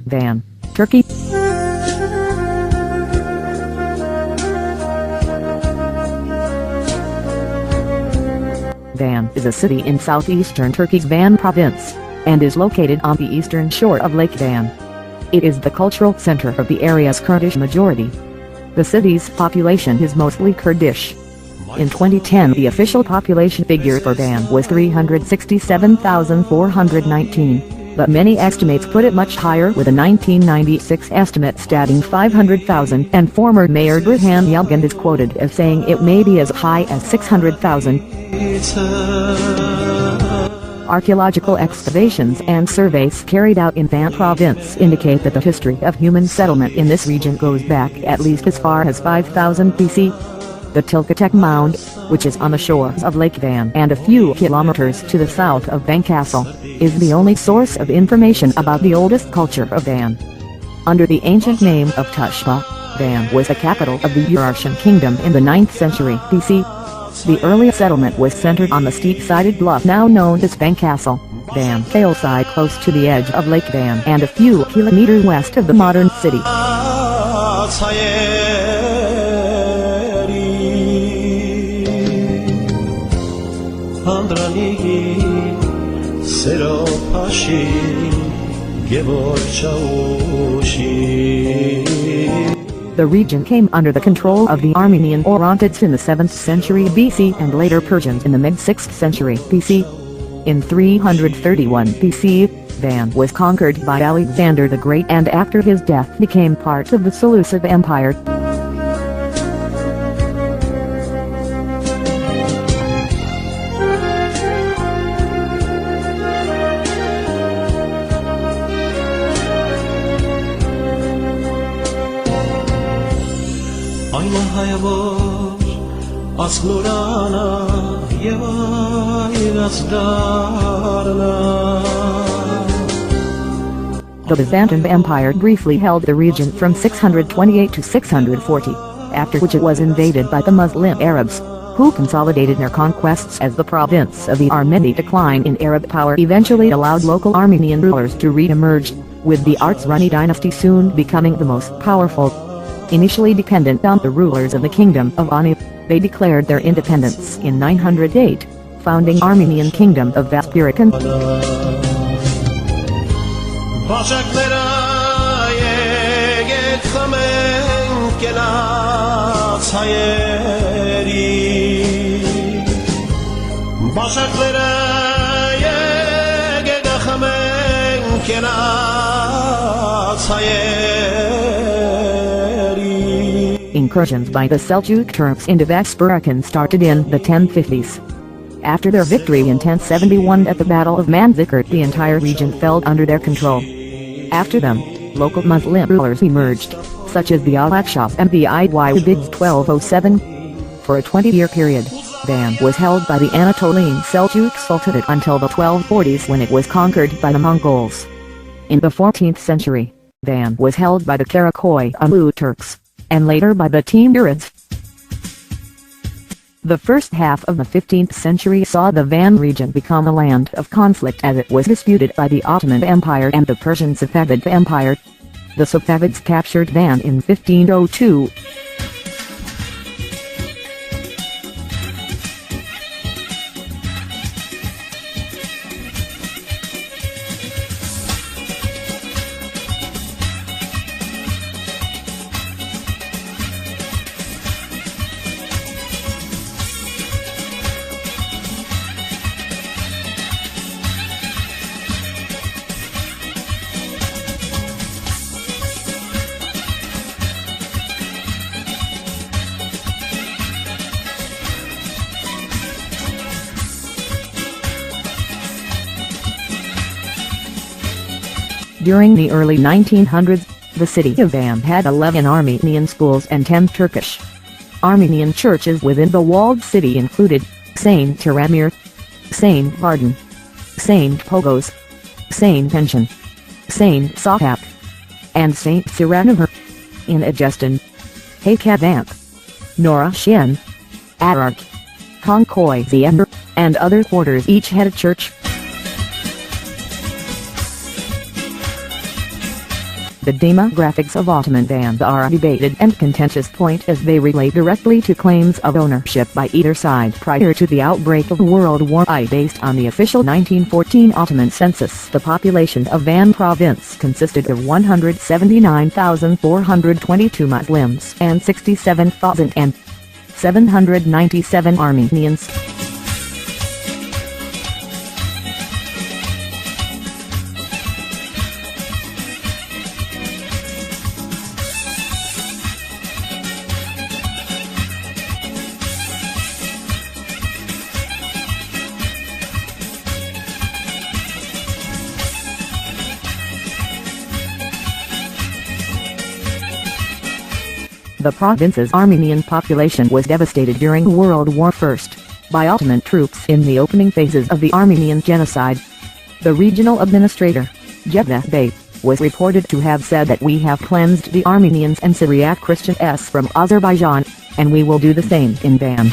Van, Turkey. Van is a city in southeastern Turkey's Van province, and is located on the eastern shore of Lake Van. It is the cultural center of the area's Kurdish majority. The city's population is mostly Kurdish. In 2010, the official population figure for Van was 367,419, but many estimates put it much higher, with a 1996 estimate stating 500,000, and former Mayor Burhan Yildiz is quoted as saying it may be as high as 600,000. Archaeological excavations and surveys carried out in Van province indicate that the history of human settlement in this region goes back at least as far as 5000 BC. The Tilkatek Mound, which is on the shores of Lake Van and a few kilometers to the south of Van Castle, is the only source of information about the oldest culture of Van. Under the ancient name of Tushpa, Van was the capital of the Urartian kingdom in the 9th century BC. The early settlement was centered on the steep-sided bluff now known as Van Castle, Van Hillside, close to the edge of Lake Van and a few kilometers west of the modern city. The region came under the control of the Armenian Orontids in the 7th century BC and later Persians in the mid-6th century BC. In 331 BC, Van was conquered by Alexander the Great and after his death became part of the Seleucid Empire. The Byzantine Empire briefly held the region from 628 to 640, after which it was invaded by the Muslim Arabs, who consolidated their conquests as the province of the Armeni. Decline in Arab power eventually allowed local Armenian rulers to re-emerge, with the Artsrani dynasty soon becoming the most powerful. Initially dependent on the rulers of the Kingdom of Ani, they declared their independence in 908, founding Armenian Kingdom of Vaspurakan. Incursions by the Seljuk Turks into Vaspurakan started in the 1050s. After their victory in 1071 at the Battle of Manzikert, the entire region fell under their control. After them, local Muslim rulers emerged, such as the Alakshas and the Ayyubids 1207. For a 20-year period, Van was held by the Anatolian Seljuk Sultanate until the 1240s, when it was conquered by the Mongols. In the 14th century, Van was held by the Karakoy Turks, and later by the Timurids. The first half of the 15th century saw the Van region become a land of conflict as it was disputed by the Ottoman Empire and the Persian Safavid Empire. The Safavids captured Van in 1502. During the early 1900s, the city of Van had 11 Armenian schools and 10 Turkish. Armenian churches within the walled city included Saint Tiramir, Saint Pardon, Saint Pogos, Saint Pension, Saint Sokap, and Saint Siranimir. In Agestan, Haykavamp, Norashian, Arark, Konkoy the Ember, and other quarters each had a church. The demographics of Ottoman Van are a debated and contentious point as they relate directly to claims of ownership by either side prior to the outbreak of World War I. Based on the official 1914 Ottoman census, the population of Van province consisted of 179,422 Muslims and 67,797 Armenians. The province's Armenian population was devastated during World War I by Ottoman troops in the opening phases of the Armenian genocide. The regional administrator, Jevdet Bey, was reported to have said that we have cleansed the Armenians and Syriac Christians from Azerbaijan, and we will do the same in Van.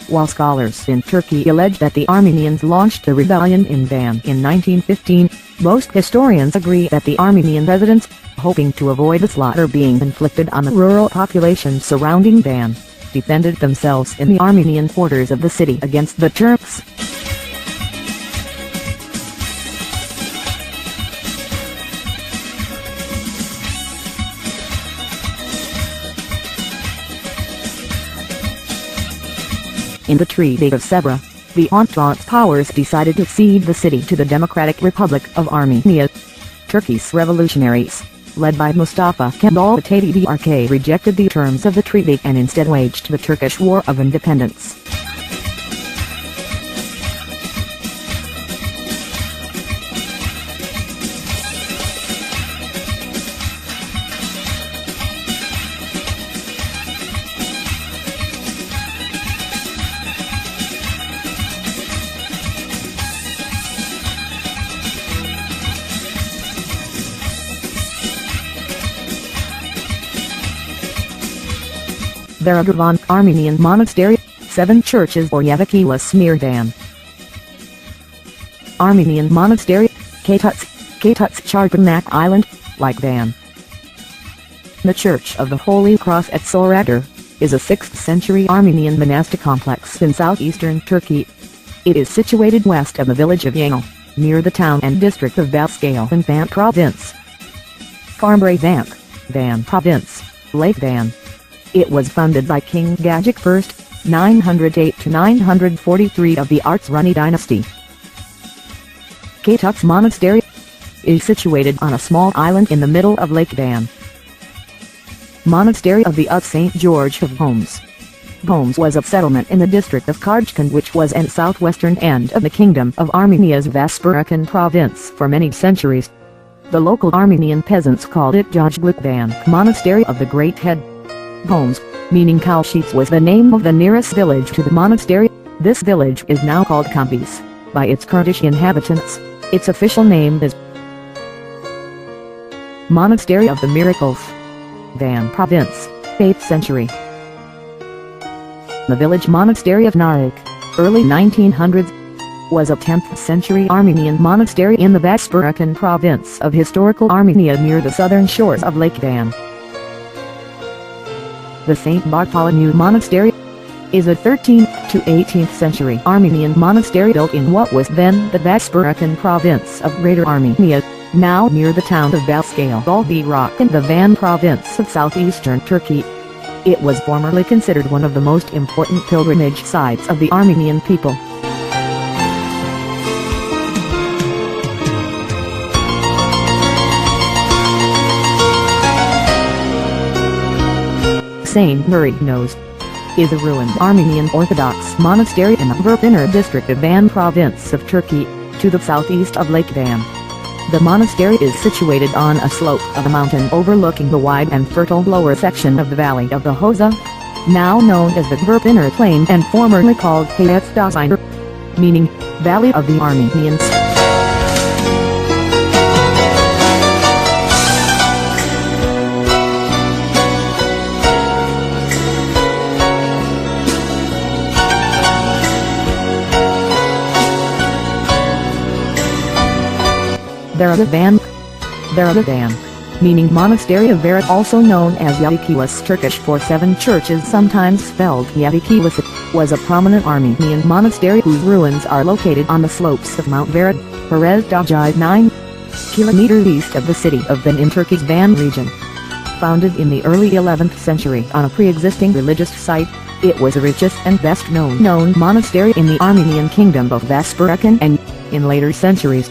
While scholars in Turkey allege that the Armenians launched a rebellion in Van in 1915, most historians agree that the Armenian residents, hoping to avoid the slaughter being inflicted on the rural population surrounding Van, defended themselves in the Armenian quarters of the city against the Turks. In the Treaty of Sevres, the Entente powers decided to cede the city to the Democratic Republic of Armenia. Turkey's revolutionaries, led by Mustafa Kemal Atatürk, rejected the terms of the treaty and instead waged the Turkish War of Independence. Varagovan Armenian Monastery, 7 churches Boryevakila Smir Van. Armenian Monastery, Katuts Charpanak Island, like Van. The Church of the Holy Cross at Sorater is a 6th century Armenian monastic complex in southeastern Turkey. It is situated west of the village of Yangal, near the town and district of Balskale in Van province. Farmbray Van, Van province, Lake Van. It was funded by King Gagik I, 908–943 of the Artsruni dynasty. Katuts Monastery is situated on a small island in the middle of Lake Van. Monastery of the St. George of Homs. Homs was a settlement in the district of Karjkan, which was in southwestern end of the Kingdom of Armenia's Vaspurakan province for many centuries. The local Armenian peasants called it Jajgluk Van, Monastery of the Great Head. Homs, meaning cow sheets, was the name of the nearest village to the monastery. This village is now called Kampis by its Kurdish inhabitants. Its official name is Monastery of the Miracles, Van province, 8th century. The village monastery of Narik, early 1900s, was a 10th century Armenian monastery in the Vaspurakan province of historical Armenia near the southern shores of Lake Van. The St. Bartholomew Monastery is a 13th to 18th century Armenian monastery built in what was then the Vaspurakan province of Greater Armenia, now near the town of Balskale Rock in the Van province of southeastern Turkey. It was formerly considered one of the most important pilgrimage sites of the Armenian people. St. Murray Nose is a ruined Armenian Orthodox monastery in the Burpınar district of Van province of Turkey, to the southeast of Lake Van. The monastery is situated on a slope of a mountain overlooking the wide and fertile lower section of the valley of the Hoza. now known as the Verpinner Plain and formerly called Hayat-Dosiner, meaning Valley of the Armenians. Deradan, meaning Monastery of Verat, also known as Yavikiwas Turkish for 7 churches, sometimes spelled Yavikiwas, was a prominent Armenian monastery whose ruins are located on the slopes of Mount Verat, Perez Dajai 9 kilometers east of the city of Van in Turkey's Van region. Founded in the early 11th century on a pre-existing religious site, it was the richest and best known monastery in the Armenian kingdom of Vaspurakan, and, in later centuries,